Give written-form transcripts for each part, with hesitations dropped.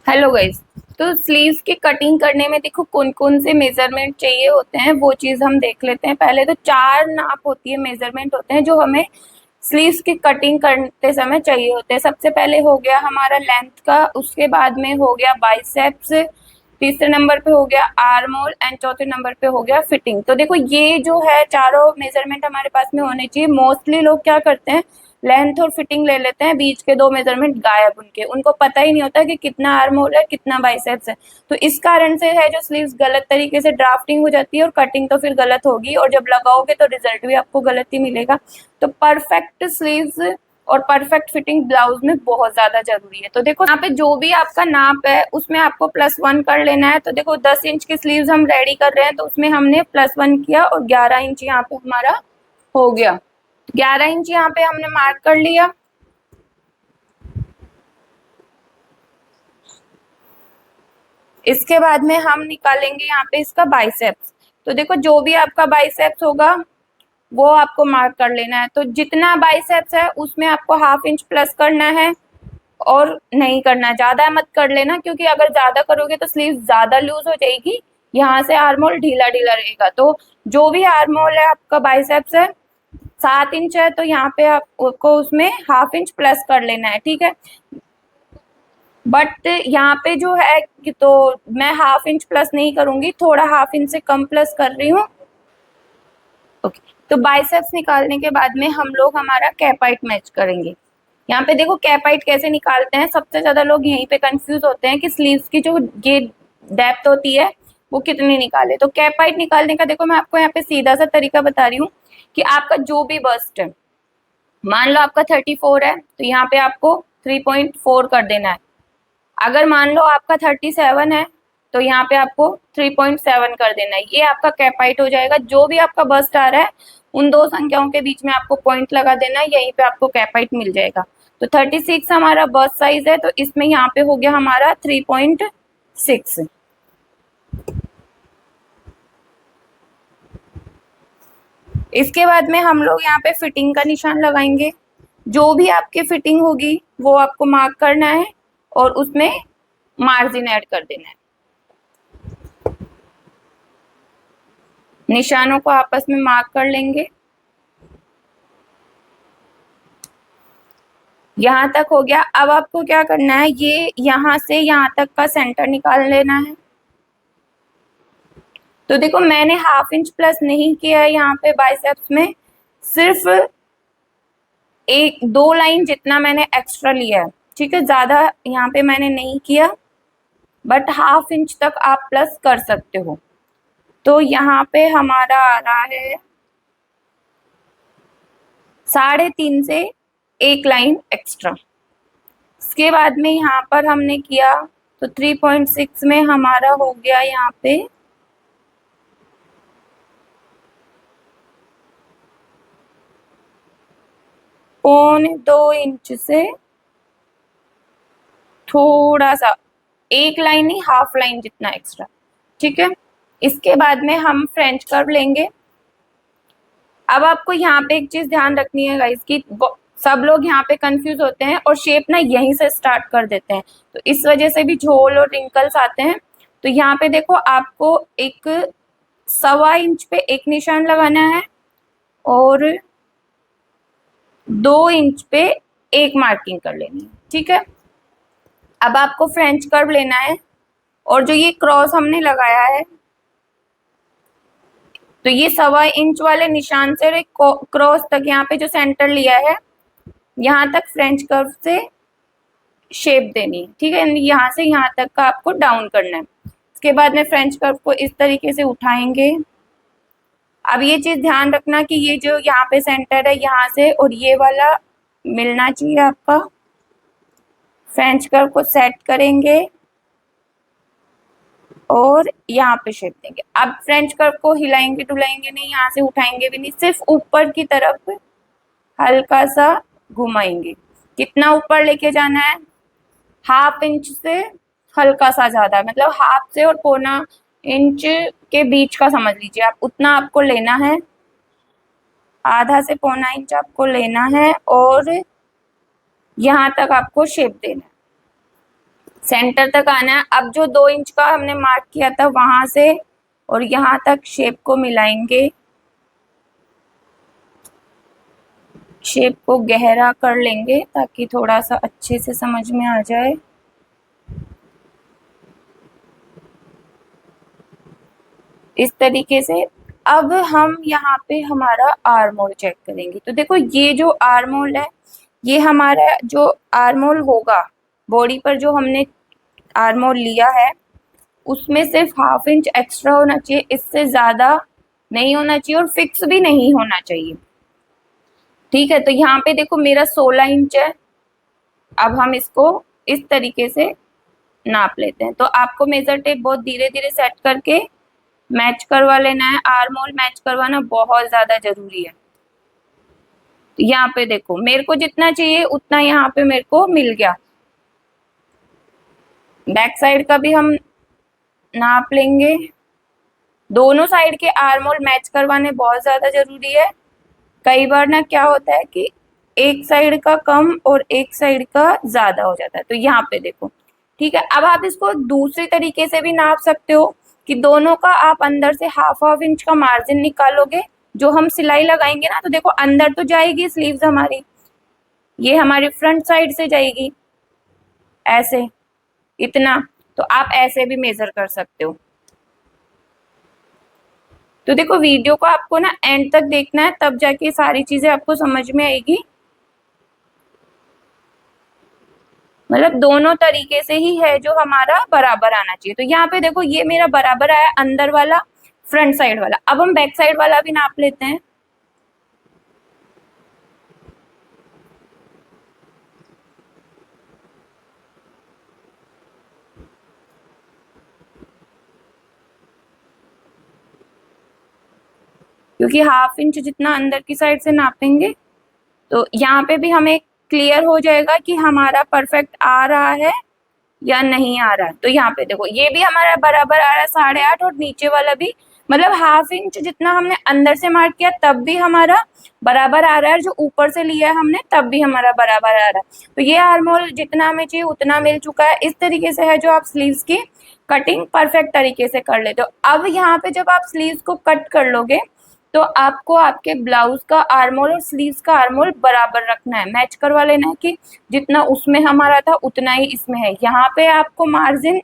Hello guys. तो sleeves की cutting करने में देखो कौन कौन से मेजरमेंट चाहिए होते हैं वो चीज हम देख लेते हैं। पहले तो चार नाप होती है, मेजरमेंट होते हैं जो हमें स्लीव्स की कटिंग करते समय चाहिए होते हैं। सबसे पहले हो गया हमारा लेंथ का, उसके बाद में हो गया बाइसेप्स, तीसरे नंबर पे हो गया आर्म होल एंड चौथे नंबर पे हो गया फिटिंग। तो देखो ये जो है चारों मेजरमेंट हमारे पास में होने चाहिए। मोस्टली लोग क्या करते हैं, लेंथ और फिटिंग ले लेते हैं, बीच के दो मेजरमेंट गायब उनको पता ही नहीं होता कि कितना आर्म होल है कितना बाइसेप्स है। तो इस कारण से है जो स्लीव्स गलत तरीके से ड्राफ्टिंग हो जाती है और कटिंग तो फिर गलत होगी, और जब लगाओगे तो रिजल्ट भी आपको गलत ही मिलेगा। तो परफेक्ट स्लीव्स और परफेक्ट फिटिंग ब्लाउज में बहुत ज्यादा जरूरी है। तो देखो यहाँ पे जो भी आपका नाप है उसमें आपको +1 कर लेना है। तो देखो 10 इंच की स्लीव्स हम रेडी कर रहे हैं तो उसमें हमने +1 किया और 11 इंच यहाँ पे हमारा हो गया। 11 इंच यहाँ पे हमने मार्क कर लिया। इसके बाद में हम निकालेंगे यहाँ पे इसका बाइसेप्स। तो देखो जो भी आपका बाइसेप्स होगा वो आपको मार्क कर लेना है। तो जितना बाइसेप्स है उसमें आपको ½ इंच प्लस करना है, और नहीं करना है, ज्यादा मत कर लेना, क्योंकि अगर ज्यादा करोगे तो स्लीव ज्यादा लूज हो जाएगी, यहाँ से आर्म होल ढीला ढीला रहेगा। तो जो भी आर्म होल है आपका बाइसेप्स है 7 इंच है तो यहाँ पे आपको उसमें ½ इंच प्लस कर लेना है, ठीक है। बट यहाँ पे जो है कि तो मैं ½ इंच प्लस नहीं करूंगी, थोड़ा ½ इंच से कम प्लस कर रही हूँ। ओके, तो बाइसेप्स निकालने के बाद में हम लोग हमारा कैपाइट मैच करेंगे। यहाँ पे देखो कैपाइट कैसे निकालते हैं, सबसे ज्यादा लोग यहीं पे कंफ्यूज होते हैं कि स्लीव्स की जो ये डेप्थ होती है वो कितनी निकाले। तो कैपाइट निकालने का देखो मैं आपको यहाँ पे सीधा सा तरीका बता रही हूँ कि आपका जो भी बस्ट है, मान लो आपका 34 है तो यहाँ पे आपको 3.4 कर देना है। अगर मान लो आपका 37 है तो यहाँ पे आपको 3.7 कर देना है। ये आपका कैपाइट हो जाएगा। जो भी आपका बस्ट आ रहा है उन दो संख्याओं के बीच में आपको पॉइंट लगा देना है, यहीं पे आपको कैपाइट मिल जाएगा। तो 36 हमारा बस्ट साइज है तो इसमें यहाँ पे हो गया हमारा 3.6। इसके बाद में हम लोग यहाँ पे फिटिंग का निशान लगाएंगे। जो भी आपकी फिटिंग होगी वो आपको मार्क करना है और उसमें मार्जिन ऐड कर देना है। निशानों को आपस में मार्क कर लेंगे। यहाँ तक हो गया। अब आपको क्या करना है, ये यहाँ से यहाँ तक का सेंटर निकाल लेना है। तो देखो मैंने ½ इंच प्लस नहीं किया है यहाँ पे बाइसेप्स में, सिर्फ एक दो लाइन जितना मैंने एक्स्ट्रा लिया है, ठीक है, ज्यादा यहाँ पे मैंने नहीं किया, बट ½ इंच तक आप प्लस कर सकते हो। तो यहाँ पे हमारा आ रहा है 3.5 से एक लाइन एक्स्ट्रा। इसके बाद में यहाँ पर हमने किया तो 3.6 में हमारा हो गया यहाँ पे 1.25 इंच से थोड़ा सा, एक लाइन ही ½ लाइन जितना एक्स्ट्रा, ठीक है। इसके बाद में हम फ्रेंच कर्व लेंगे। अब आपको यहाँ पे एक चीज ध्यान रखनी है गाइस कि सब लोग यहाँ पे कंफ्यूज होते हैं और शेप ना यहीं से स्टार्ट कर देते हैं, तो इस वजह से भी झोल और रिंकल्स आते हैं। तो यहाँ पे देखो आपको एक ½ इंच पे एक निशान लगाना है और 2 इंच पे एक मार्किंग कर लेनी है, ठीक है। अब आपको फ्रेंच कर्व लेना है और जो ये क्रॉस हमने लगाया है तो ये ½ इंच वाले निशान से क्रॉस तक यहाँ पे जो सेंटर लिया है यहाँ तक फ्रेंच कर्व से शेप देनी है, ठीक है। यहाँ से यहाँ तक का आपको डाउन करना है। इसके बाद में फ्रेंच कर्व को इस तरीके से उठाएंगे। अब ये चीज ध्यान रखना कि ये जो यहाँ पे सेंटर है यहाँ से और ये वाला मिलना चाहिए आपका। फ्रेंच कर्व को सेट करेंगे और यहाँ पे शेप देंगे। अब फ्रेंच कर्व को हिलाएंगे डुलाएंगे नहीं, यहाँ से उठाएंगे भी नहीं, सिर्फ ऊपर की तरफ हल्का सा घुमाएंगे। कितना ऊपर लेके जाना है, ½ इंच से हल्का सा ज्यादा, मतलब हाफ से और 1.25 इंच के बीच का समझ लीजिए आप, उतना आपको लेना है। आधा से 1.25 इंच आपको लेना है और यहाँ तक आपको शेप देना है। सेंटर तक आना है। अब जो 2 इंच का हमने मार्क किया था वहां से और यहाँ तक शेप को मिलाएंगे, शेप को गहरा कर लेंगे ताकि थोड़ा सा अच्छे से समझ में आ जाए। इस तरीके से अब हम यहाँ पे हमारा आर्म होल चेक करेंगे। तो देखो ये जो आर्म होल है, ये हमारा जो आर्म होल होगा बॉडी पर, जो हमने आर्म होल लिया है उसमें सिर्फ 1/2 इंच एक्स्ट्रा होना चाहिए, इससे ज्यादा नहीं होना चाहिए और फिक्स भी नहीं होना चाहिए। ठीक है, तो यहाँ पे देखो मेरा 16 इंच है। अब हम इसको इस तरीके से नाप लेते हैं। तो आपको मेजर टेप बहुत धीरे धीरे सेट करके मैच करवा लेना है। आर्म होल मैच करवाना बहुत ज्यादा जरूरी है। तो यहाँ पे देखो मेरे को जितना चाहिए उतना यहाँ पे मेरे को मिल गया। बैक साइड का भी हम नाप लेंगे। दोनों साइड के आर्म होल मैच करवाने बहुत ज्यादा जरूरी है। कई बार ना क्या होता है कि एक साइड का कम और एक साइड का ज्यादा हो जाता है। तो यहाँ पे देखो, ठीक है। अब आप इसको दूसरी तरीके से भी नाप सकते हो कि दोनों का आप अंदर से 1/2 इंच का मार्जिन निकालोगे। जो हम सिलाई लगाएंगे ना, तो देखो अंदर तो जाएगी स्लीव्स हमारी, ये हमारी फ्रंट साइड से जाएगी ऐसे इतना। तो आप ऐसे भी मेजर कर सकते हो। तो देखो वीडियो को आपको ना एंड तक देखना है, तब जाके सारी चीजें आपको समझ में आएगी। मतलब दोनों तरीके से ही है जो हमारा बराबर आना चाहिए। तो यहाँ पे देखो ये मेरा बराबर आया अंदर वाला, फ्रंट साइड वाला। अब हम बैक साइड वाला भी नाप लेते हैं। क्योंकि 1/2 इंच जितना अंदर की साइड से नापेंगे तो यहाँ पे भी हमें क्लियर हो जाएगा कि हमारा परफेक्ट आ रहा है या नहीं आ रहा है। तो यहाँ पे देखो ये भी हमारा बराबर आ रहा है 8.5, और नीचे वाला भी मतलब 1/2 इंच जितना हमने अंदर से मार्क किया तब भी हमारा बराबर आ रहा है, जो ऊपर से लिया है हमने तब भी हमारा बराबर आ रहा है। तो ये आर्म होल जितना हमें चाहिए उतना मिल चुका है। इस तरीके से है जो आप स्लीव्स की कटिंग परफेक्ट तरीके से कर लेते हो। अब यहाँ पे जब आप स्लीव्स को कट कर लोगे तो आपको आपके ब्लाउज का आर्म होल और स्लीव्स का आर्म होल बराबर रखना है, मैच करवा लेना है कि जितना उसमें हमारा था उतना ही इसमें है। यहाँ पे आपको मार्जिन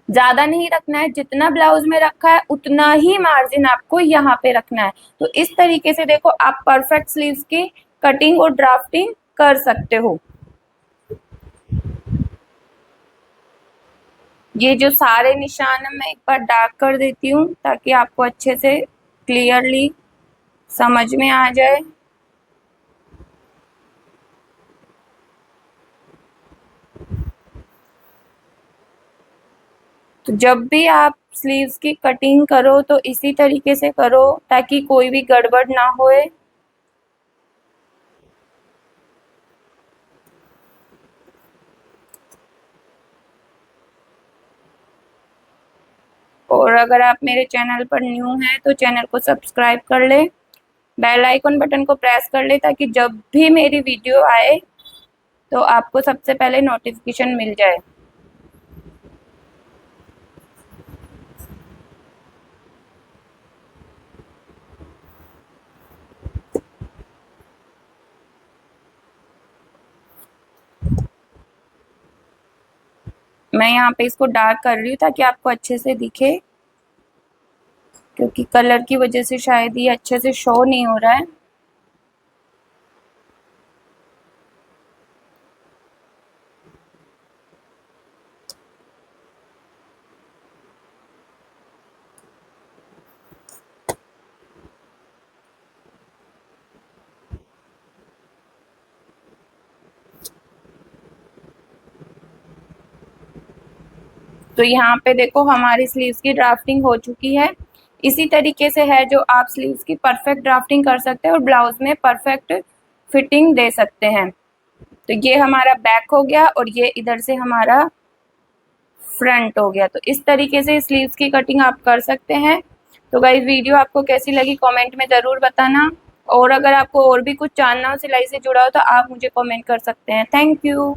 ज्यादा नहीं रखना है, जितना ब्लाउज में रखा है उतना ही मार्जिन आपको यहाँ पे रखना है। तो इस तरीके से देखो आप परफेक्ट स्लीव्स की कटिंग और ड्राफ्टिंग कर सकते हो। ये जो सारे निशान है मैं एक बार डार्क कर देती हूँ ताकि आपको अच्छे से क्लियरली समझ में आ जाए। तो जब भी आप स्लीव्स की कटिंग करो तो इसी तरीके से करो ताकि कोई भी गड़बड़ ना होए। और अगर आप मेरे चैनल पर न्यू हैं तो चैनल को सब्सक्राइब कर ले, बेल आइकन बटन को प्रेस कर ले ताकि जब भी मेरी वीडियो आए तो आपको सबसे पहले नोटिफिकेशन मिल जाए। मैं यहाँ पे इसको डार्क कर रही हूँ ताकि आपको अच्छे से दिखे, क्योंकि कलर की वजह से शायद ये अच्छे से शो नहीं हो रहा है। तो यहाँ पे देखो हमारी स्लीव्स की ड्राफ्टिंग हो चुकी है। इसी तरीके से है जो आप स्लीव्स की परफेक्ट ड्राफ्टिंग कर सकते हैं और ब्लाउज में परफेक्ट फिटिंग दे सकते हैं। तो ये हमारा बैक हो गया और ये इधर से हमारा फ्रंट हो गया। तो इस तरीके से स्लीव्स की कटिंग आप कर सकते हैं। तो गाइस वीडियो आपको कैसी लगी कमेंट में ज़रूर बताना, और अगर आपको और भी कुछ जानना हो सिलाई से जुड़ा हो तो आप मुझे कमेंट कर सकते हैं। Thank you.